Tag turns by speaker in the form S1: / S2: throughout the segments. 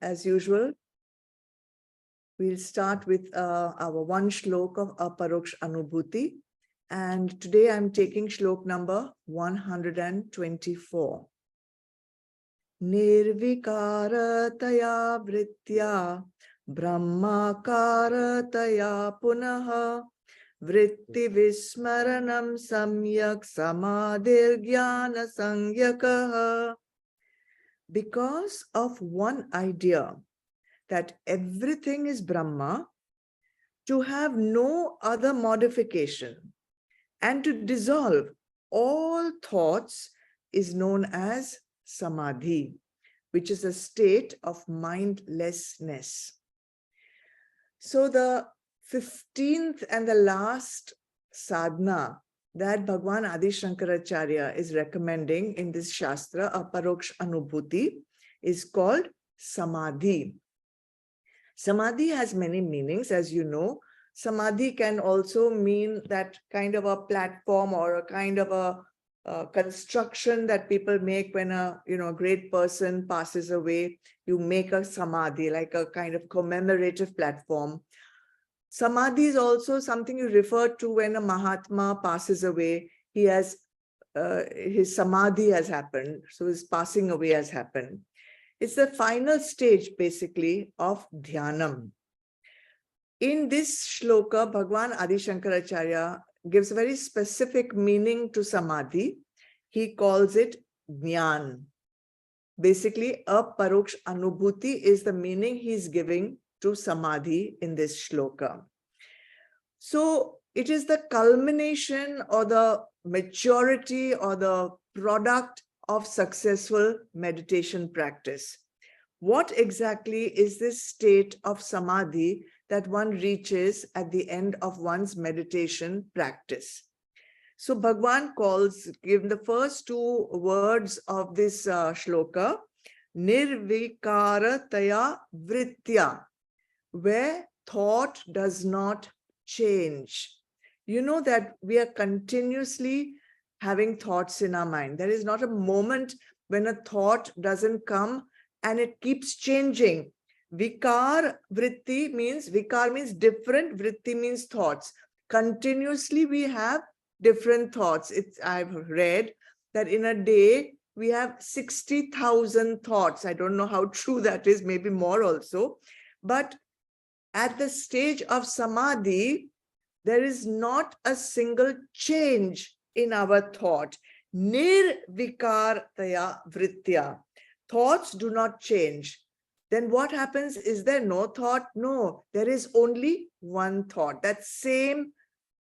S1: as usual, we'll start with our one shlok of Aparoksh Anubhuti. And today I'm taking shlok number 124. Nirvikarataya vritya brahmakarataya punaha vritti vismaranam samyak samadhirgyana sangyakaha. Because of one idea that everything is Brahma, to have no other modification and to dissolve all thoughts is known as Samadhi, which is a state of mindlessness. So the 15th and the last sadhana that Bhagwan Adi Shankaracharya is recommending in this Shastra, Aparoksh Anubhuti, is called Samadhi. Samadhi has many meanings, as you know. Samadhi can also mean that kind of a platform or a kind of a construction that people make when a great person passes away. You make a samadhi, like a kind of commemorative platform. Samadhi is also something you refer to when a Mahatma passes away. He has his samadhi has happened, so his passing away has happened. It's the final stage, basically, of dhyanam. In this shloka, Bhagwan Adi Shankaracharya gives a very specific meaning to samadhi. He calls it jnana. Basically, Aparoksh Anubhuti is the meaning he's giving to samadhi in this shloka. So it is the culmination or the maturity or the product of successful meditation practice. What exactly is this state of samadhi that one reaches at the end of one's meditation practice? So Bhagwan given the first two words of this shloka, nirvikarataya vritya, where thought does not change. You know that we are continuously having thoughts in our mind. There is not a moment when a thought doesn't come and it keeps changing. Vikar vritti means, vikar means different, vritti means thoughts. Continuously we have different thoughts. I've read that in a day we have 60,000 thoughts. I don't know how true that is, maybe more also. But at the stage of samadhi, there is not a single change in our thought. Nirvikartaya vritya. Thoughts do not change. Then what happens? Is there no thought? No, there is only one thought. That same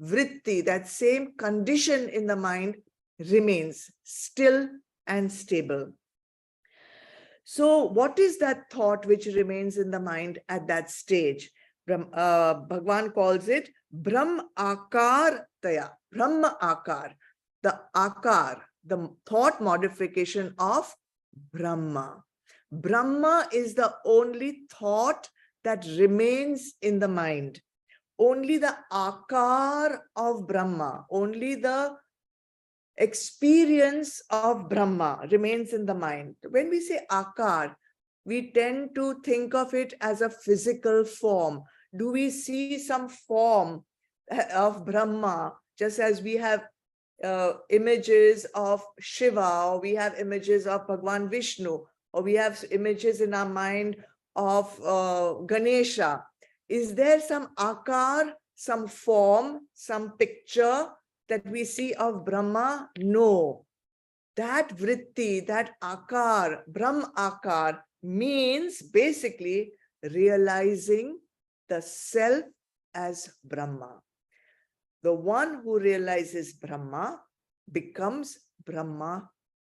S1: vritti, that same condition in the mind remains still and stable. So what is that thought which remains in the mind at that stage? Bhagwan calls it Brahm Akartaya, Brahma Akar, the Akar, the thought modification of Brahma. Brahma is the only thought that remains in the mind. Only the Akar of Brahma, only the experience of Brahma remains in the mind. When we say Akar, we tend to think of it as a physical form. Do we see some form of Brahma, just as we have images of Shiva, or we have images of Bhagwan Vishnu, or we have images in our mind of Ganesha? Is there some Akar, some form, some picture that we see of Brahma? No. That vritti, that Akar, Brahm Akar, means basically realizing the self as Brahma. The one who realizes Brahma becomes Brahma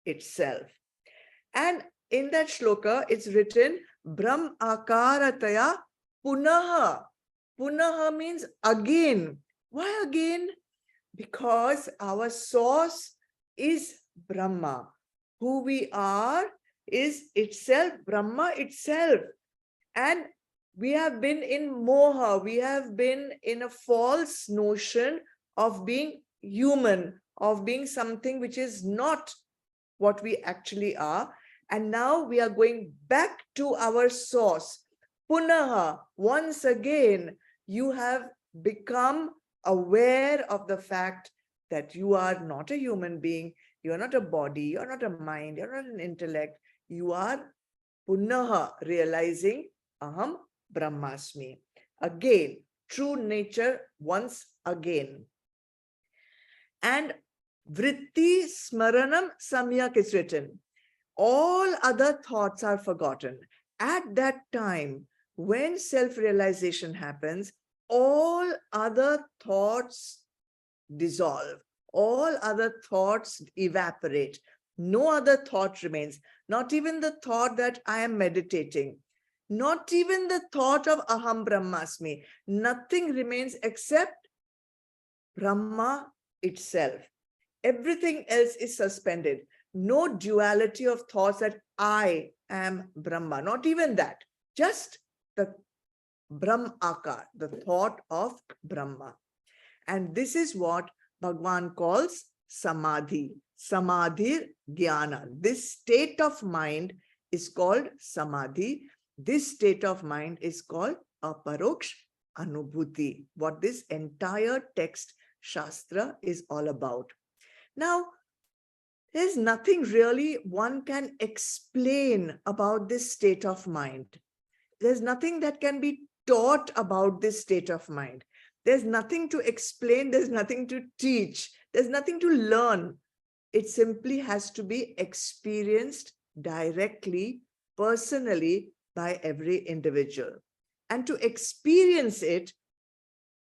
S1: itself. And in that shloka, it's written, Brahm Akarataya Punaha. Punaha means again. Why again? Because our source is Brahma. Who we are is itself Brahma itself. And we have been in moha, we have been in a false notion of being human, of being something which is not what we actually are. And now we are going back to our source. Punaha, once again, you have become aware of the fact that you are not a human being, you are not a body, you are not a mind, you are not an intellect. You are Punaha, realizing Aham Brahmasmi. Again, true nature once again. And Vritti Smaranam Samyak is written. All other thoughts are forgotten. At that time, when self-realization happens, all other thoughts dissolve. All other thoughts evaporate. No other thought remains. Not even the thought that I am meditating. Not even the thought of Aham Brahmasmi. Nothing remains except Brahma itself. Everything else is suspended. No duality of thoughts that I am Brahma. Not even that. Just the Brahmakar, the thought of Brahma. And this is what Bhagwan calls Samadhi. Samadhi Jnana. This state of mind is called Samadhi. This state of mind is called Aparoksh Anubhuti. What this entire text Shastra is all about. Now, there's nothing really one can explain about this state of mind. There's nothing that can be taught about this state of mind. There's nothing to explain. There's nothing to teach. There's nothing to learn. It simply has to be experienced directly, personally by every individual. And to experience it,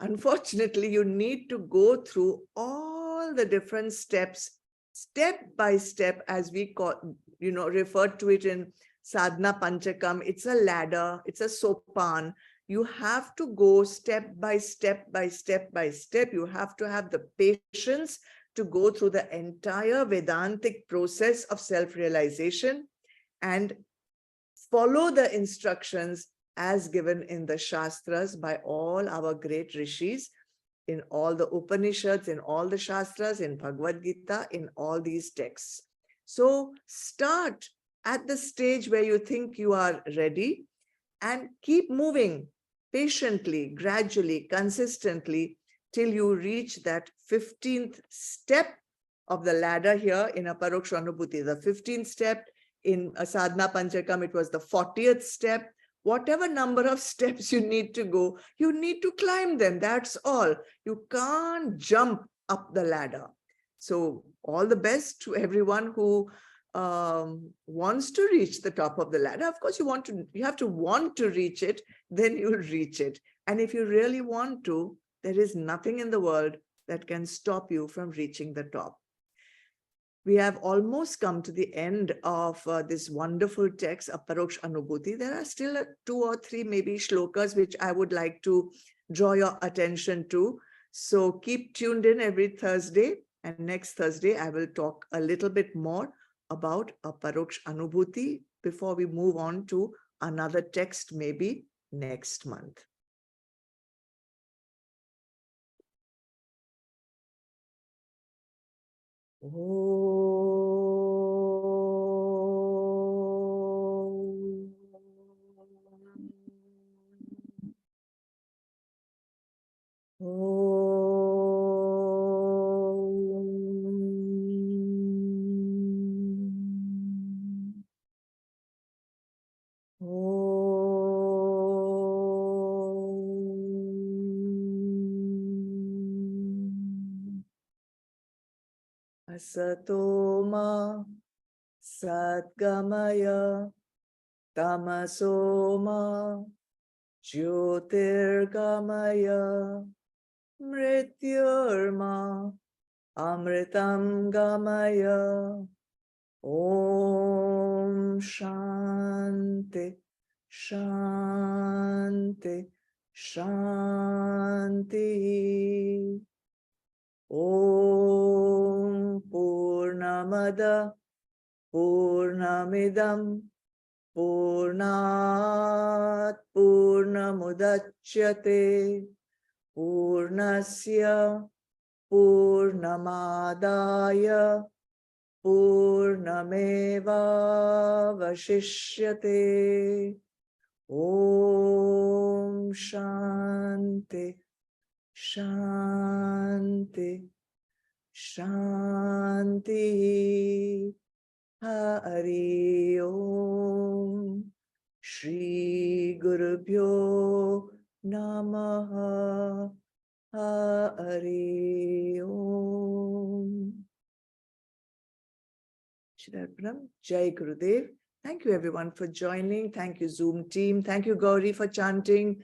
S1: unfortunately, you need to go through all the different steps, step by step, as we call, referred to it in Sadhana Panchakam. It's a ladder, it's a sopan. You have to go step by step by step by step. You have to have the patience to go through the entire Vedantic process of self-realization and follow the instructions as given in the Shastras by all our great rishis, in all the Upanishads, in all the Shastras, in Bhagavad Gita, in all these texts. So start at the stage where you think you are ready and keep moving patiently, gradually, consistently, till you reach that 15th step of the ladder here in Aparoksh Anubhuti. The 15th step in Sadhana Panchakam, it was the 40th step. Whatever number of steps you need to go, you need to climb them. That's all. You can't jump up the ladder. So all the best to everyone who wants to reach the top of the ladder. Of course, you have to want to reach it, then you'll reach it. And if you really want to, there is nothing in the world that can stop you from reaching the top. We have almost come to the end of this wonderful text, Aparoksh Anubhuti. There are still 2 or 3 maybe shlokas which I would like to draw your attention to. So keep tuned in every Thursday. And next Thursday, I will talk a little bit more about Aparoksh Anubhuti before we move on to another text maybe next month. Asatoma Satgamaya Tamasoma Jyotirgamaya Mrityurma Amritam Gamaya. Om Shanti Shanti Shanti. Om Purnamada Purnamidam Purnat Purnamudachyate Purnasya Purnamadaya Purnameva Vashishyate. Om Shanti, Shanti, Shanti. Hari Om. Shri Gurubhyo Namaha. Hari Om. Shridarpanam. Jai Gurudev. Thank you everyone for joining. Thank you Zoom team. Thank you Gauri for chanting.